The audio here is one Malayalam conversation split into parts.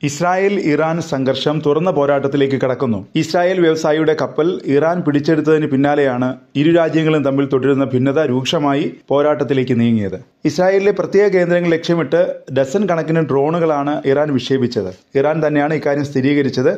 ഇസ്രായേൽ ഇറാൻ സംഘർഷം തുറന്ന പോരാട്ടത്തിലേക്ക് കടക്കുന്നു. ഇസ്രായേൽ വ്യവസായിയുടെ കപ്പൽ ഇറാൻ പിടിച്ചെടുത്തതിന് പിന്നാലെയാണ് ഇരു രാജ്യങ്ങളും തമ്മിൽ തുടരുന്ന ഭിന്നത രൂക്ഷമായി പോരാട്ടത്തിലേക്ക് നീങ്ങിയത്. ഇസ്രായേലിലെ പ്രത്യേക കേന്ദ്രങ്ങൾ ലക്ഷ്യമിട്ട് ഡസൻ കണക്കിന് ഡ്രോണുകളാണ് ഇറാൻ വിക്ഷേപിച്ചത്. ഇറാൻ തന്നെയാണ് ഇക്കാര്യം സ്ഥിരീകരിച്ചത്.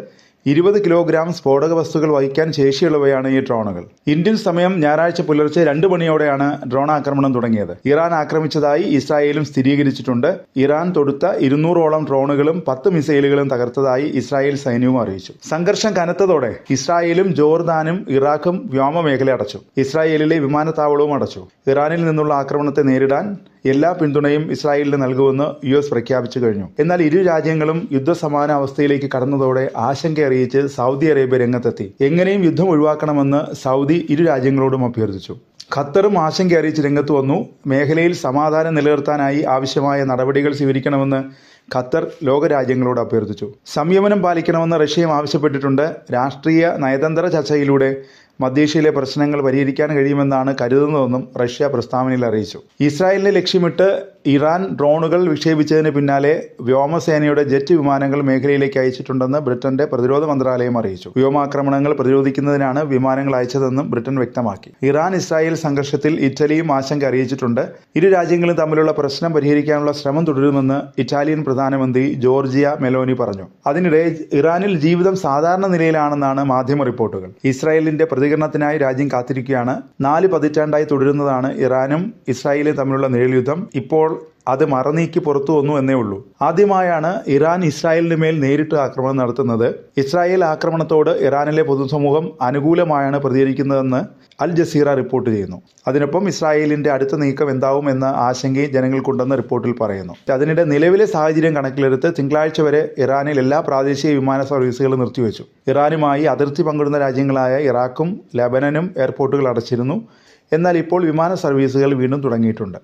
20 കിലോഗ്രാം സ്ഫോടക വസ്തുക്കൾ വഹിക്കാൻ ശേഷിയുള്ളവയാണ് ഈ ഡ്രോണുകൾ. ഇന്ത്യൻ സമയം ഞായറാഴ്ച പുലർച്ചെ 2 മണിയോടെയാണ് ഡ്രോൺ ആക്രമണം തുടങ്ങിയത്. ഇറാൻ ആക്രമിച്ചതായി ഇസ്രായേലും സ്ഥിരീകരിച്ചിട്ടുണ്ട്. ഇറാൻ തൊടുത്ത 200ഓളം ഡ്രോണുകളും 10 മിസൈലുകളും തകർത്തതായി ഇസ്രായേൽ സൈന്യവും അറിയിച്ചു. സംഘർഷം കനത്തതോടെ ഇസ്രായേലും ജോർദാനും ഇറാഖും വ്യോമമേഖല അടച്ചു. ഇസ്രായേലിലെ വിമാനത്താവളവും അടച്ചു. ഇറാനിൽ നിന്നുള്ള ആക്രമണത്തെ നേരിടാൻ എല്ലാ പിന്തുണയും ഇസ്രായേലിന് നൽകുമെന്ന് US പ്രഖ്യാപിച്ചു കഴിഞ്ഞു. എന്നാൽ ഇരു രാജ്യങ്ങളും യുദ്ധസമാന അവസ്ഥയിലേക്ക് കടന്നതോടെ ആശങ്ക അറിയിച്ച് സൗദി അറേബ്യ രംഗത്തെത്തി. എങ്ങനെയും യുദ്ധം ഒഴിവാക്കണമെന്ന് സൗദി ഇരു രാജ്യങ്ങളോടും അഭ്യർത്ഥിച്ചു. ഖത്തറും ആശങ്ക അറിയിച്ച് രംഗത്ത് വന്നു. മേഖലയിൽ സമാധാനം നിലനിർത്താനായി ആവശ്യമായ നടപടികൾ സ്വീകരിക്കണമെന്ന് ഖത്തർ ലോകരാജ്യങ്ങളോട് അഭ്യർത്ഥിച്ചു. സംയമനം പാലിക്കണമെന്ന് റഷ്യയും ആവശ്യപ്പെട്ടിട്ടുണ്ട്. രാഷ്ട്രീയ നയതന്ത്ര ചർച്ചയിലൂടെ മധ്യേഷ്യയിലെ പ്രശ്നങ്ങൾ പരിഹരിക്കാൻ കഴിയുമെന്നാണ് കരുതുന്നതെന്നും റഷ്യ പ്രസ്താവനയിൽ അറിയിച്ചു. ഇസ്രായേലിനെ ലക്ഷ്യമിട്ട് ഇറാൻ ഡ്രോണുകൾ വിക്ഷേപിച്ചതിന് പിന്നാലെ വ്യോമസേനയുടെ ജെറ്റ് വിമാനങ്ങൾ മേഖലയിലേക്ക് അയച്ചിട്ടുണ്ടെന്ന് ബ്രിട്ടന്റെ പ്രതിരോധ മന്ത്രാലയം അറിയിച്ചു. വ്യോമാക്രമണങ്ങൾ പ്രതിരോധിക്കുന്നതിനാണ് വിമാനങ്ങൾ അയച്ചതെന്നും ബ്രിട്ടൻ വ്യക്തമാക്കി. ഇറാൻ ഇസ്രായേൽ സംഘർഷത്തിൽ ഇറ്റലിയും ആശങ്ക അറിയിച്ചിട്ടുണ്ട്. ഇരു രാജ്യങ്ങളും തമ്മിലുള്ള പ്രശ്നം പരിഹരിക്കാനുള്ള ശ്രമം തുടരുമെന്ന് ഇറ്റാലിയൻ പ്രധാനമന്ത്രി ജോർജിയ മെലോനി പറഞ്ഞു. അതിനിടെ ഇറാനിൽ ജീവിതം സാധാരണ നിലയിലാണെന്നാണ് മാധ്യമ റിപ്പോർട്ടുകൾ. ഇസ്രായേലിന്റെ പ്രതികരണത്തിനായി രാജ്യം കാത്തിരിക്കുകയാണ്. 4 പതിറ്റാണ്ടായി തുടരുന്നതാണ് ഇറാനും ഇസ്രായേലും തമ്മിലുള്ള നിഴൽയുദ്ധം. ഇപ്പോൾ അത് മറനീക്കി പുറത്തു വന്നു എന്നേ ഉള്ളൂ. ആദ്യമായാണ് ഇറാൻ ഇസ്രായേലിന് മേൽ നേരിട്ട് ആക്രമണം നടത്തുന്നത്. ഇസ്രായേൽ ആക്രമണത്തോട് ഇറാനിലെ പൊതുസമൂഹം അനുകൂലമായാണ് പ്രതികരിക്കുന്നതെന്ന് അൽ ജസീറ റിപ്പോർട്ട് ചെയ്യുന്നു. അതിനൊപ്പം ഇസ്രായേലിന്റെ അടുത്ത നീക്കം എന്താവും എന്ന ആശങ്കയും ജനങ്ങൾക്കുണ്ടെന്ന് റിപ്പോർട്ടിൽ പറയുന്നു. അതിനിടെ നിലവിലെ സാഹചര്യം കണക്കിലെടുത്ത് തിങ്കളാഴ്ച വരെ ഇറാനിൽ എല്ലാ പ്രാദേശിക വിമാന സർവീസുകളും നിർത്തിവെച്ചു. ഇറാനുമായി അതിർത്തി പങ്കിടുന്ന രാജ്യങ്ങളായ ഇറാഖും ലെബനനും എയർപോർട്ടുകൾ അടച്ചിരുന്നു. എന്നാൽ ഇപ്പോൾ വിമാന സർവീസുകൾ വീണ്ടും തുടങ്ങിയിട്ടുണ്ട്.